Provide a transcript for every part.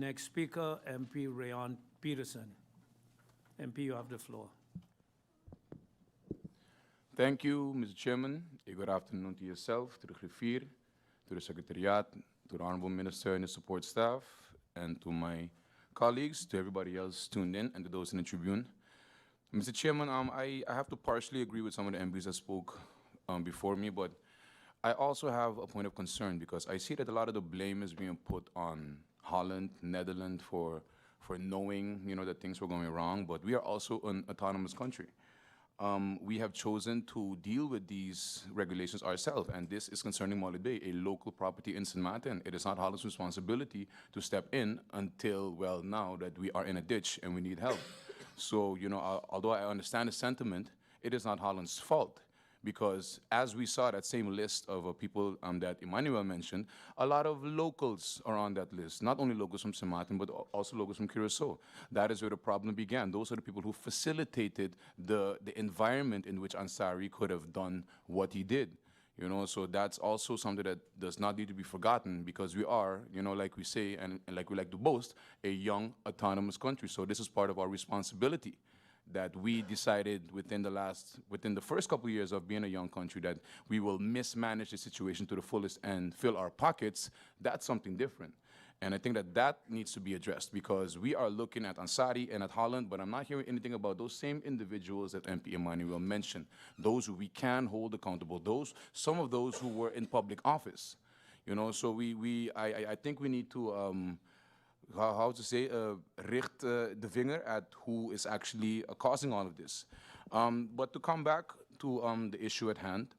next speaker, MP Raeyhon Peterson. MP, you have the floor. Thank you, Mr. Chairman. A good afternoon to yourself, to the griffier, to the Secretariat, to the Honorable Minister and the support staff, and to my colleagues, to everybody else tuned in, and to those in the tribune. Mr. Chairman, I have to partially agree with some of the MPs that spoke before me, but I also have a point of concern because I see that a lot of the blame is being put on Holland, Netherlands for knowing, that things were going wrong, but we are also an autonomous country. We have chosen to deal with these regulations ourselves, and this is concerning Mollet Bay, a local property in St. Martin. It is not Holland's responsibility to step in until, well, now that we are in a ditch and we need help. So, although I understand the sentiment, it is not Holland's fault. Because as we saw that same list of people that Emmanuel mentioned, a lot of locals are on that list. Not only locals from St. Martin, but also locals from Curaçao. That is where the problem began. Those are the people who facilitated the environment in which Ansari could have done what he did. So that's also something that does not need to be forgotten because we are, like we say and like we like to boast, a young autonomous country. So this is part of our responsibility that we decided within the first couple of years of being a young country that we will mismanage the situation to the fullest and fill our pockets. That's something different. And I think that needs to be addressed because we are looking at Ansari and at Holland, but I'm not hearing anything about those same individuals that MP Emmanuel mentioned, those who we can hold accountable, some of those who were in public office. So I think we need to how to say, richt the vinger at who is actually causing all of this. But to come back to the issue at hand,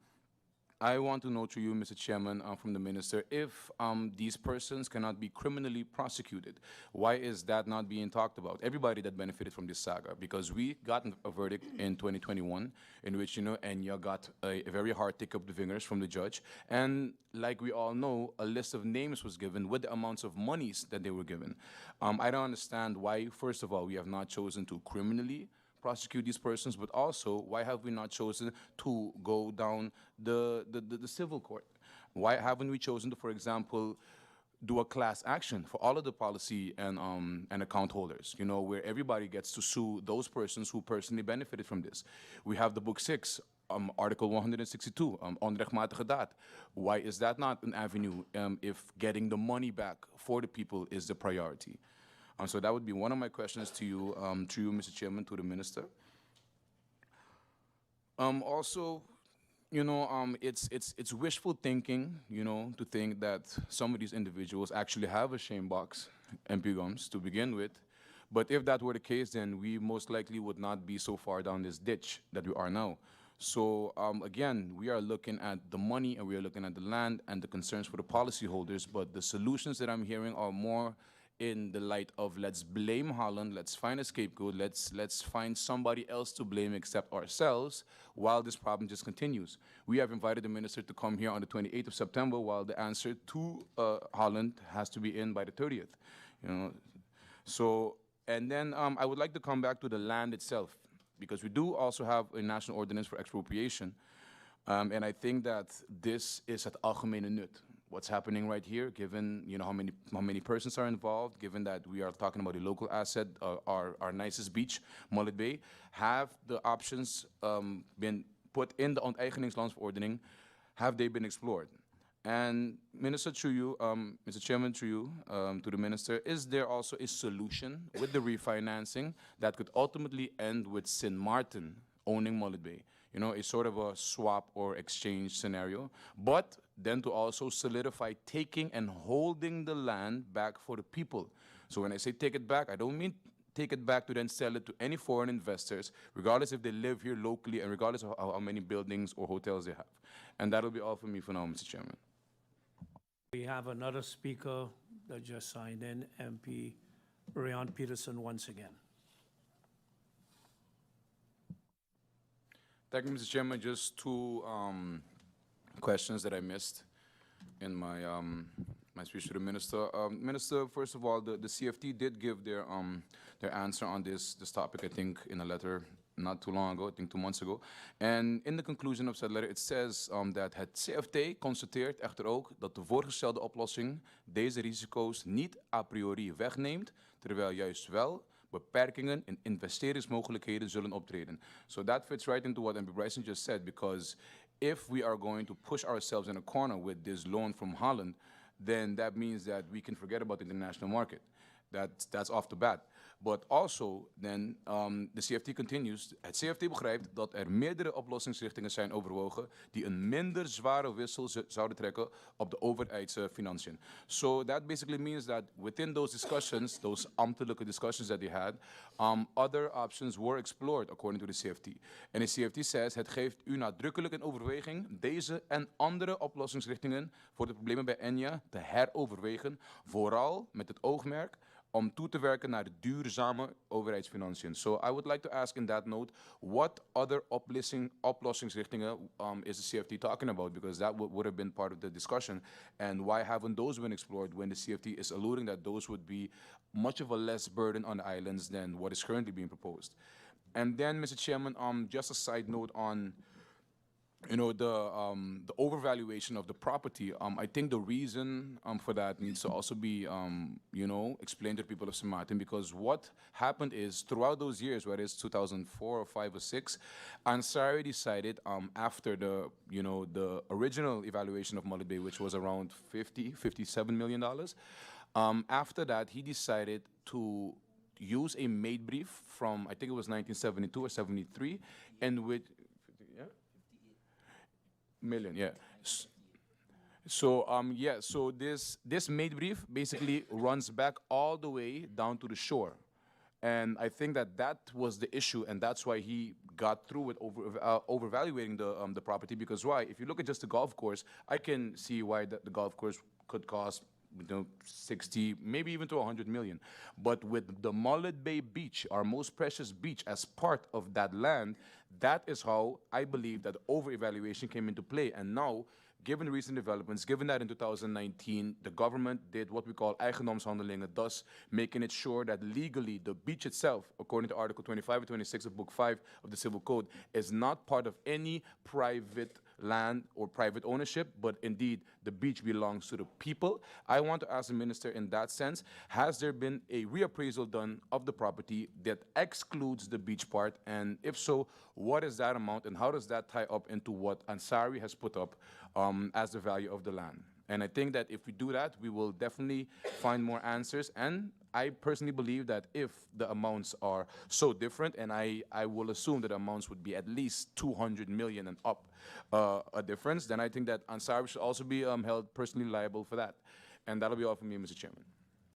I want to know to you, Mr. Chairman, from the Minister, if these persons cannot be criminally prosecuted, why is that not being talked about? Everybody that benefited from this saga, because we got a verdict in 2021 in which, ENNIA got a very hard tick of the fingers from the judge. And like we all know, a list of names was given with the amounts of monies that they were given. I don't understand why, first of all, we have not chosen to criminally prosecute these persons, but also why have we not chosen to go down the civil court? Why haven't we chosen to, for example, do a class action for all of the policy and account holders, where everybody gets to sue those persons who personally benefited from this? We have the Book 6, Article 162, onrechtmatige daad. Why is that not an avenue if getting the money back for the people is the priority? So that would be one of my questions to you, Mr. Chairman, to the Minister. Also, it's wishful thinking, to think that some of these individuals actually have a shame box, MP Gumbs, to begin with. But if that were the case, then we most likely would not be so far down this ditch that we are now. So again, we are looking at the money and we are looking at the land and the concerns for the policyholders, but the solutions that I'm hearing are more in the light of let's blame Holland, let's find a scapegoat, let's find somebody else to blame except ourselves while this problem just continues. We have invited the minister to come here on the 28th of September while the answer to Holland has to be in by the 30th. So, and then I would like to come back to the land itself because we do also have a national ordinance for expropriation. And I think that this is at algemene nut. What's happening right here, given how many persons are involved, given that we are talking about a local asset, our nicest beach, Mollet Bay, have the options been put in the onteigeningslandsverordening? Have they been explored? And Minister, through you, Mr. Chairman, through you, to the Minister, is there also a solution with the refinancing that could ultimately end with St. Martin owning Mollet Bay? A sort of a swap or exchange scenario, but then to also solidify taking and holding the land back for the people. So when I say take it back, I don't mean take it back to then sell it to any foreign investors, regardless if they live here locally and regardless of how many buildings or hotels they have. And that'll be all for me for now, Mr. Chairman. We have another speaker that just signed in, MP Raeyhon Peterson once again. Thank you, Mr. Chairman. Just two questions that I missed in my my speech to the Minister. Minister, first of all, the CFT did give their answer on this topic, I think, in a letter not too long ago, I think 2 months ago. En in de conclusion of said letter, it says that het CFT constateert echter ook dat de voorgestelde oplossing deze risico's niet a priori wegneemt, terwijl juist wel beperkingen in investeringsmogelijkheden zullen optreden. So that fits right into what MP Bryson just said, because if we are going to push ourselves in a corner with this loan from Holland, then that means that we can forget about the international market. That's off the bat. But also, then, the CFT continues. Het CFT begrijpt dat er meerdere oplossingsrichtingen zijn overwogen die een minder zware wissel zouden trekken op de overheidsfinanciën. So that basically means that within those discussions, those ambtelijke discussions that they had, other options were explored according to the CFT. En de CFT says, het geeft u nadrukkelijk in overweging deze en andere oplossingsrichtingen voor de problemen bij ENNIA te heroverwegen, vooral met het oogmerk om toe te werken naar de duurzame overheidsfinanciën. So I would like to ask in that note, what other oplossingsrichtingen is the CFT talking about? Because that would have been part of the discussion. And why haven't those been explored when the CFT is alluding that those would be much of a less burden on the islands than what is currently being proposed? And then, Mr. Chairman, just a side note on the overvaluation of the property. I think the reason for that needs to also be, explained to the people of St. Maarten, because what happened is throughout those years, whether it's 2004 or 5 or 6, Ansari decided after the original evaluation of Mullet Bay, which was around $57 million, after that, he decided to use a maidbrief from, I think it was 1972 or 73, in which, million, yeah. So so this maidbrief basically runs back all the way down to the shore, and I think that was the issue, and that's why he got through with overvaluating the property. Because why? If you look at just the golf course, I can see why the golf course could cost 60, maybe even to 100 million. But with the Mullet Bay Beach, our most precious beach, as part of that land, that is how I believe that over-evaluation came into play. And now, given the recent developments, given that in 2019, the government did what we call eigendomshandelingen, thus making it sure that legally the beach itself, according to Article 25 and 26 of Book 5 of the Civil Code, is not part of any private land or private ownership, but indeed the beach belongs to the people. I want to ask the minister in that sense, has there been a reappraisal done of the property that excludes the beach part? And if so, what is that amount and how does that tie up into what Ansari has put up as the value of the land? And I think that if we do that, we will definitely find more answers. And I personally believe that if the amounts are so different, and I will assume that the amounts would be at least 200 million and up a difference, then I think that Ansari should also be held personally liable for that. And that'll be all from me, Mr. Chairman.